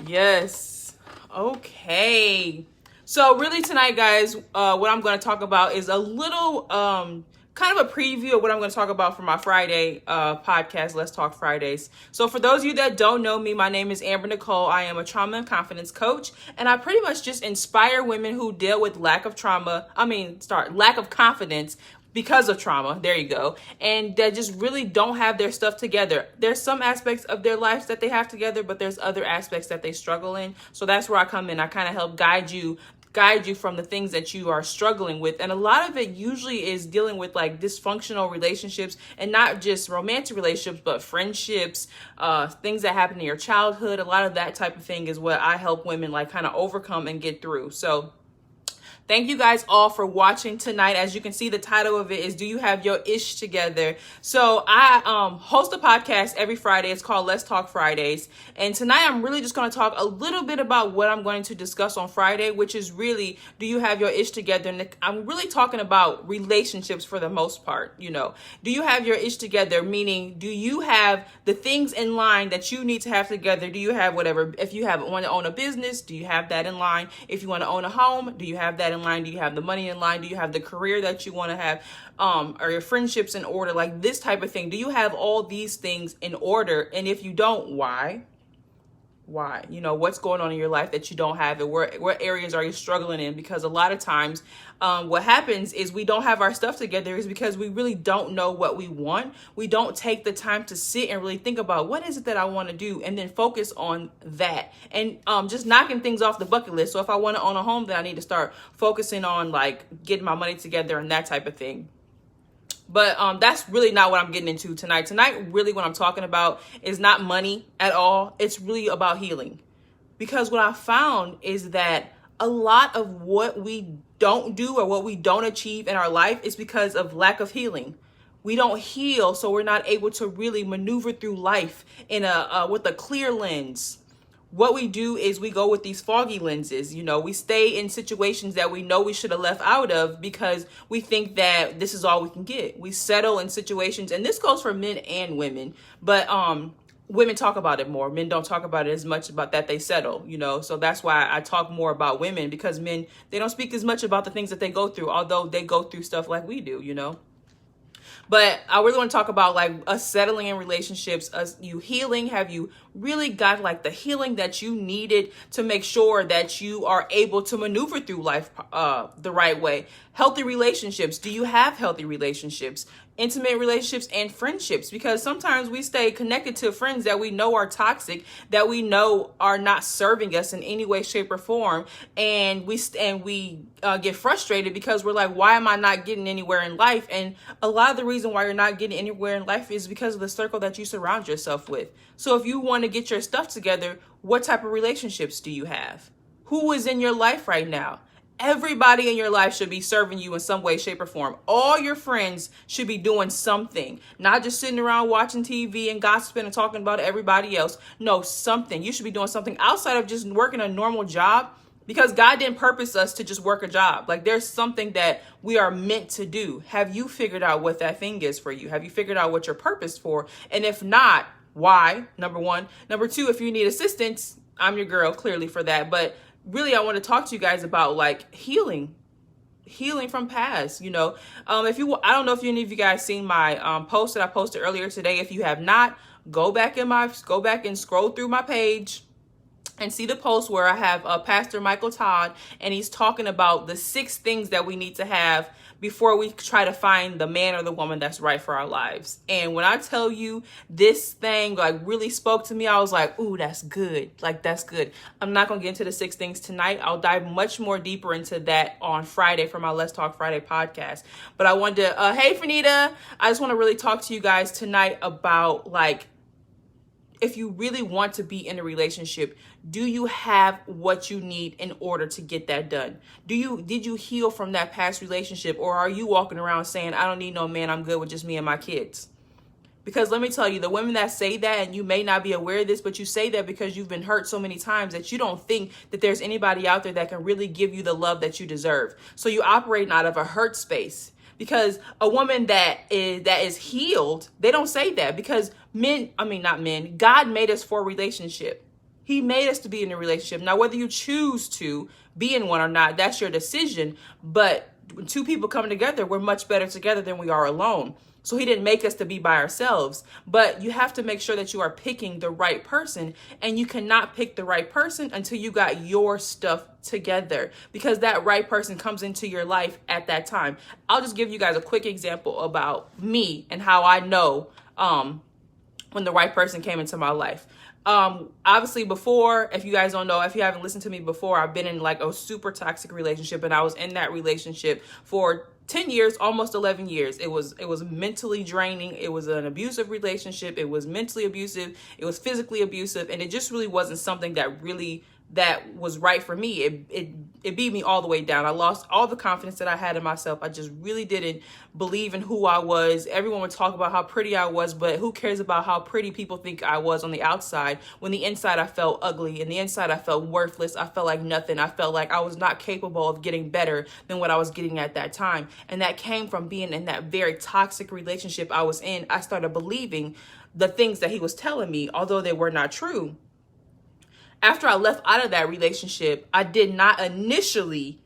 Yes. Okay. So really tonight, guys, what I'm going to talk about is a little kind of a preview of what I'm going to talk about for my Friday podcast, Let's Talk Fridays. So for those of you that don't know me, my name is Amber Nicole. I am a trauma and confidence coach, and I pretty much just inspire women who deal with lack of confidence because of trauma. There you go. And that just really don't have their stuff together. There's some aspects of their lives that they have together, but there's other aspects that they struggle in. So that's where I come in. I kind of help guide you from the things that you are struggling with. And a lot of it usually is dealing with like dysfunctional relationships, and not just romantic relationships, but friendships, things that happen in your childhood. A lot of that type of thing is what I help women like kind of overcome and get through. So thank you guys all for watching tonight. As you can see, the title of it is Do You Have Your Ish Together? So I host a podcast every Friday. It's called Let's Talk Fridays. And tonight I'm really just going to talk a little bit about what I'm going to discuss on Friday, which is really, do you have your ish together? And I'm really talking about relationships for the most part. You know, do you have your ish together? Meaning, do you have the things in line that you need to have together? Do you have whatever? If you want to own a business, do you have that in line? If you want to own a home, do you have that in line? Do you have the money in line? Do you have the career that you want to have? Are your friendships in order? Like this type of thing. Do you have all these things in order? And if you don't, why? Why? You know, what's going on in your life that you don't have it? What areas are you struggling in? Because a lot of times what happens is we don't have our stuff together is because we really don't know what we want. We don't take the time to sit and really think about what is it that I want to do, and then focus on that, and just knocking things off the bucket list. So if I want to own a home, then I need to start focusing on like getting my money together and that type of thing. But that's really not what I'm getting into tonight. Tonight, really what I'm talking about is not money at all. It's really about healing. Because what I found is that a lot of what we don't do or what we don't achieve in our life is because of lack of healing. We don't heal, so we're not able to really maneuver through life in with a clear lens. What we do is we go with these foggy lenses. You know, we stay in situations that we know we should have left out of because we think that this is all we can get. We settle in situations, and this goes for men and women, but women talk about it more. Men don't talk about it as much about that they settle, you know. So that's why I talk more about women, because men, they don't speak as much about the things that they go through, although they go through stuff like we do, you know. But I really want to talk about like us settling in relationships, us you healing. Have you really got like the healing that you needed to make sure that you are able to maneuver through life the right way? Healthy relationships. Do you have healthy relationships? Intimate relationships and friendships, because sometimes we stay connected to friends that we know are toxic, that we know are not serving us in any way, shape, or form, and we get frustrated because we're like, why am I not getting anywhere in life? And a lot of the reason why you're not getting anywhere in life is because of the circle that you surround yourself with. So if you want to get your stuff together, what type of relationships do you have? Who is in your life right now? Everybody in your life should be serving you in some way, shape, or form. All your friends should be doing something, not just sitting around watching TV and gossiping and talking about everybody else. No, something. You should be doing something outside of just working a normal job, because God didn't purpose us to just work a job. Like there's something that we are meant to do. Have you figured out what that thing is for you? Have you figured out what you're purposed for? And if not, why? Number one. Number two, if you need assistance, I'm your girl clearly for that. But really, I want to talk to you guys about like healing from past. You know, I don't know if any of you guys seen my post that I posted earlier today. If you have not, go back and scroll through my page and see the post where I have Pastor Michael Todd, and he's talking about the 6 things that we need to have before we try to find the man or the woman that's right for our lives. And when I tell you this thing like really spoke to me, I was like, ooh, that's good. Like, that's good. I'm not going to get into the 6 things tonight. I'll dive much more deeper into that on Friday for my Let's Talk Friday podcast. But I wanted to, hey, Fanita, I just want to really talk to you guys tonight about like, if you really want to be in a relationship, do you have what you need in order to get that done? Did you heal from that past relationship, or are you walking around saying, I don't need no man, I'm good with just me and my kids? Because let me tell you, the women that say that, and you may not be aware of this, but you say that because you've been hurt so many times that you don't think that there's anybody out there that can really give you the love that you deserve. So you operate out of a hurt space. Because a woman that is healed, they don't say that, because God made us for a relationship. He made us to be in a relationship. Now, whether you choose to be in one or not, that's your decision. But when two people come together, we're much better together than we are alone. So he didn't make us to be by ourselves, but you have to make sure that you are picking the right person, and you cannot pick the right person until you got your stuff together, because that right person comes into your life at that time. I'll just give you guys a quick example about me and how I know when the right person came into my life. Obviously before, if you guys don't know, if you haven't listened to me before, I've been in like a super toxic relationship, and I was in that relationship for 10 years, almost 11 years. It was mentally draining. It was an abusive relationship. It was mentally abusive. It was physically abusive. And it just really wasn't something that was right for me. It beat me all the way down. I lost all the confidence that I had in myself. I just really didn't believe in who I was. Everyone would talk about how pretty I was, but who cares about how pretty people think I was on the outside, when the inside I felt ugly, and the inside I felt worthless. I felt like nothing. I felt like I was not capable of getting better than what I was getting at that time. And that came from being in that very toxic relationship I was in. I started believing the things that he was telling me, although they were not true. After I left out of that relationship, I did not initially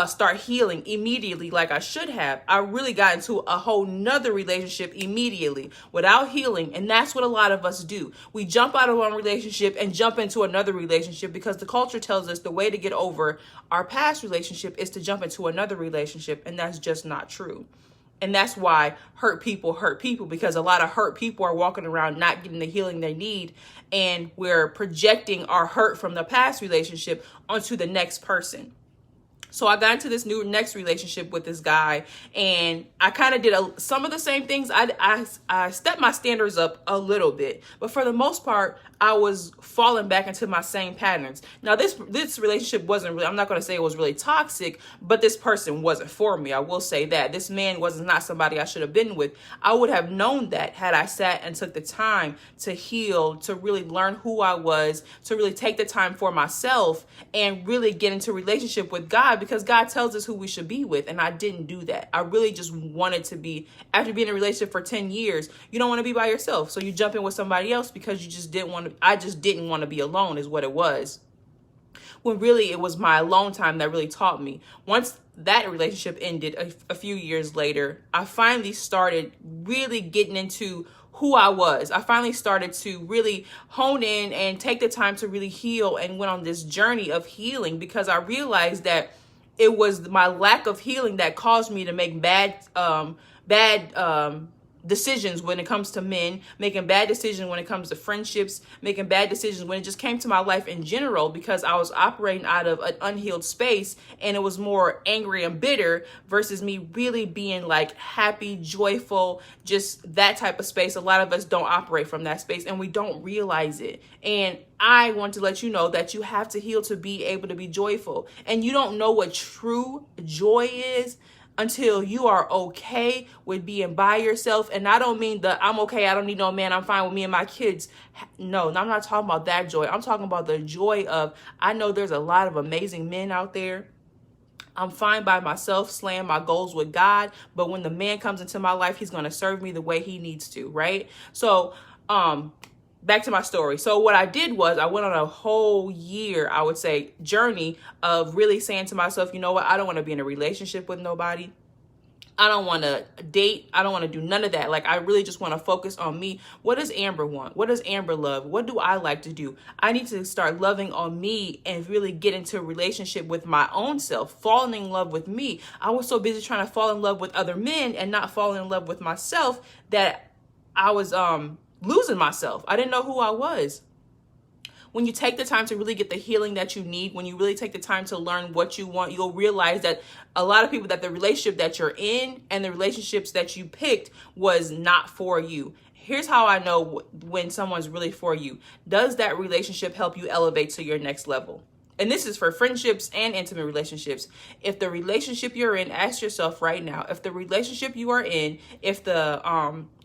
start healing immediately like I should have. I really got into a whole nother relationship immediately without healing. And that's what a lot of us do. We jump out of one relationship and jump into another relationship because the culture tells us the way to get over our past relationship is to jump into another relationship. And that's just not true. And that's why hurt people, because a lot of hurt people are walking around not getting the healing they need. And we're projecting our hurt from the past relationship onto the next person. So I got into this next relationship with this guy, and I kind of did some of the same things. I stepped my standards up a little bit, but for the most part, I was falling back into my same patterns. Now, this relationship wasn't really, I'm not going to say it was really toxic, but this person wasn't for me. I will say that. This man was not somebody I should have been with. I would have known that had I sat and took the time to heal, to really learn who I was, to really take the time for myself and really get into a relationship with God, because God tells us who we should be with. And I didn't do that. I really just wanted to be, after being in a relationship for 10 years, you don't want to be by yourself. So you jump in with somebody else because you just didn't want to. I just didn't want to be alone is what it was. When really it was my alone time that really taught me. Once that relationship ended a few years later, I finally started really getting into who I was. I finally started to really hone in and take the time to really heal, and went on this journey of healing, because I realized that it was my lack of healing that caused me to make bad decisions when it comes to men, making bad decisions when it comes to friendships, making bad decisions when it just came to my life in general, because I was operating out of an unhealed space, and it was more angry and bitter versus me really being like happy, joyful, just that type of space. A lot of us don't operate from that space, and we don't realize it. And I want to let you know that you have to heal to be able to be joyful. And you don't know what true joy is until you are okay with being by yourself. And I don't mean the I'm okay, I don't need no man, I'm fine with me and my kids. No, I'm not talking about that joy. I'm talking about the joy of, I know there's a lot of amazing men out there. I'm fine by myself, slaying my goals with God. But when the man comes into my life, he's going to serve me the way he needs to, right? So, back to my story. So what I did was I went on a whole year, I would say, journey of really saying to myself, you know what? I don't want to be in a relationship with nobody. I don't want to date. I don't want to do none of that. Like, I really just want to focus on me. What does Amber want? What does Amber love? What do I like to do? I need to start loving on me and really get into a relationship with my own self, falling in love with me. I was so busy trying to fall in love with other men and not falling in love with myself that I was, losing myself. I didn't know who I was. When you take the time to really get the healing that you need, when you really take the time to learn what you want, you'll realize that a lot of people, that the relationship that you're in and the relationships that you picked was not for you. Here's how I know when someone's really for you. Does that relationship help you elevate to your next level? And this is for friendships and intimate relationships. If the relationship you're in, ask yourself right now, if the relationship you are in, if the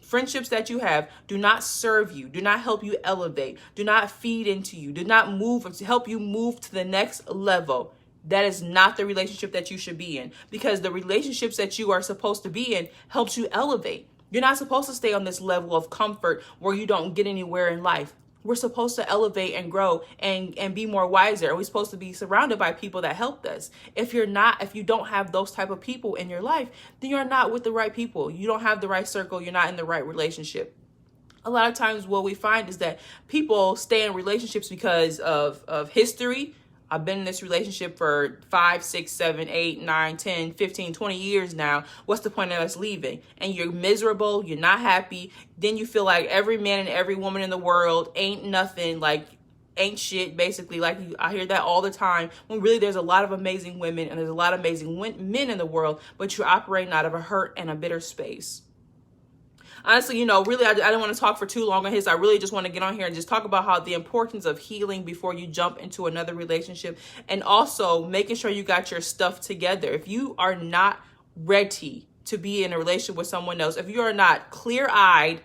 friendships that you have do not serve you, do not help you elevate, do not feed into you, do not move to help you move to the next level, that is not the relationship that you should be in. Because the relationships that you are supposed to be in helps you elevate. You're not supposed to stay on this level of comfort where you don't get anywhere in life. We're supposed to elevate and grow and be more wiser. And we're supposed to be surrounded by people that helped us. If you don't have those type of people in your life, then you're not with the right people. You don't have the right circle. You're not in the right relationship. A lot of times what we find is that people stay in relationships because of history. I've been in this relationship for 5, 6, 7, 8, 9, 10, 15, 20 years now. What's the point of us leaving? And you're miserable. You're not happy. Then you feel like every man and every woman in the world ain't nothing, like ain't shit, basically. Like I hear that all the time, when really there's a lot of amazing women and there's a lot of amazing men in the world, but you're operating out of a hurt and a bitter space. Honestly, really, I don't want to talk for too long on his. I really just want to get on here and just talk about how the importance of healing before you jump into another relationship, and also making sure you got your stuff together. If you are not ready to be in a relationship with someone else, if you are not clear-eyed,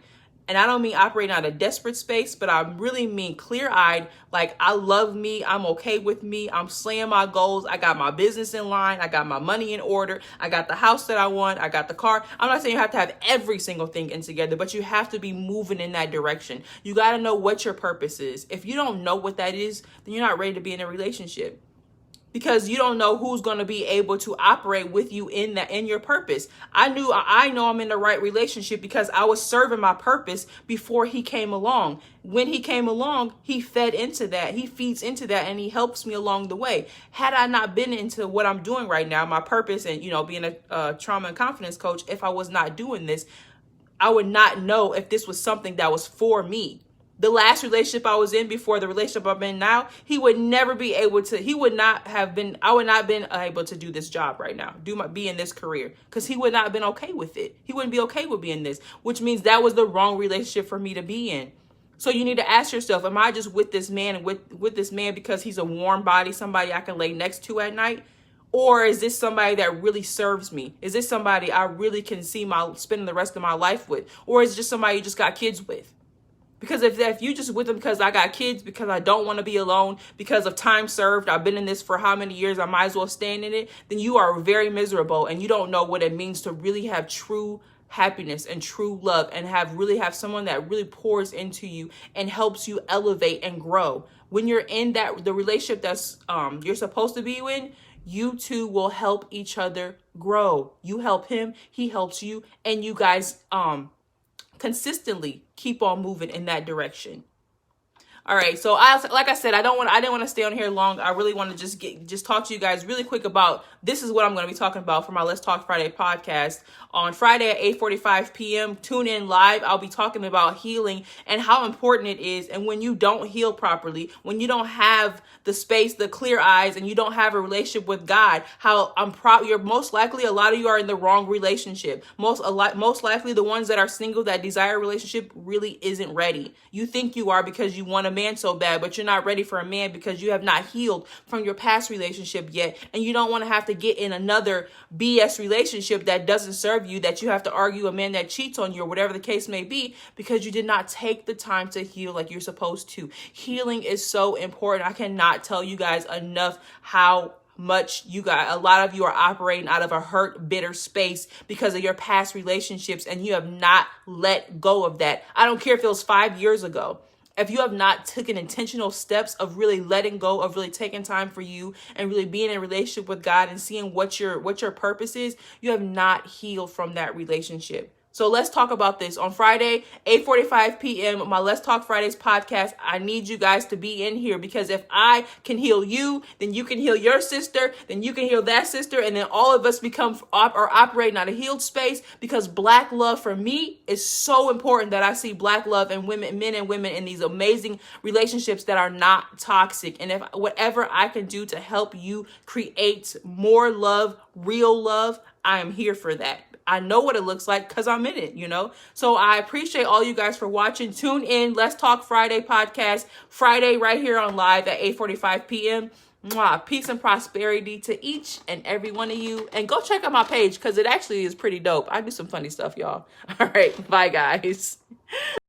and I don't mean operating out of a desperate space, but I really mean clear-eyed, like I love me, I'm okay with me, I'm slaying my goals, I got my business in line, I got my money in order, I got the house that I want, I got the car. I'm not saying you have to have every single thing in together, but you have to be moving in that direction. You got to know what your purpose is. If you don't know what that is, then you're not ready to be in a relationship. Because you don't know who's going to be able to operate with you in your purpose. I know I'm in the right relationship because I was serving my purpose before he came along. When he came along, he fed into that. He feeds into that, and he helps me along the way. Had I not been into what I'm doing right now, my purpose, and being a trauma and confidence coach, if I was not doing this, I would not know if this was something that was for me. The last relationship I was in before the relationship I'm in now, I would not have been able to do this job right now, be in this career, because he would not have been okay with it. He wouldn't be okay with being this, which means that was the wrong relationship for me to be in. So you need to ask yourself, am I just with this man and with this man because he's a warm body, somebody I can lay next to at night? Or is this somebody that really serves me? Is this somebody I really can see spending the rest of my life with? Or is it just somebody you just got kids with? Because if you just with them because I got kids, because I don't want to be alone, because of time served, I've been in this for how many years, I might as well stand in it, then you are very miserable and you don't know what it means to really have true happiness and true love and really have someone that really pours into you and helps you elevate and grow. When you're in the relationship that's you're supposed to be in, you two will help each other grow. You help him, he helps you, and you guys consistently keep on moving in that direction. All right, so like I said, I didn't want to stay on here long. I really want to just talk to you guys really quick about, this is what I'm going to be talking about for my Let's Talk Friday podcast. On Friday at 8:45 p.m., tune in live. I'll be talking about healing and how important it is. And when you don't heal properly, when you don't have the space, the clear eyes, and you don't have a relationship with God, how you're most likely, a lot of you are in the wrong relationship. Most likely the ones that are single that desire a relationship really isn't ready. You think you are because you want a man so bad, but you're not ready for a man because you have not healed from your past relationship yet. And you don't want to have to get in another BS relationship that doesn't serve you, that you have to argue a man that cheats on you or whatever the case may be, because you did not take the time to heal like you're supposed to. Healing is so important. I cannot tell you guys enough how much a lot of you are operating out of a hurt, bitter space because of your past relationships, and you have not let go of that. I don't care if it was 5 years ago. If you have not taken intentional steps of really letting go, of really taking time for you and really being in a relationship with God and seeing what your purpose is, you have not healed from that relationship. So let's talk about this. On Friday, 8:45 p.m., my Let's Talk Fridays podcast, I need you guys to be in here, because if I can heal you, then you can heal your sister, then you can heal that sister, and then all of us are operating out of healed space, because Black love for me is so important, that I see Black love and men and women in these amazing relationships that are not toxic. And if whatever I can do to help you create more love, real love, I am here for that. I know what it looks like because I'm in it, So I appreciate all you guys for watching. Tune in. Let's Talk Friday podcast, Friday right here on live at 8:45 p.m. Mwah. Peace and prosperity to each and every one of you. And go check out my page because it actually is pretty dope. I do some funny stuff, y'all. All right. Bye, guys.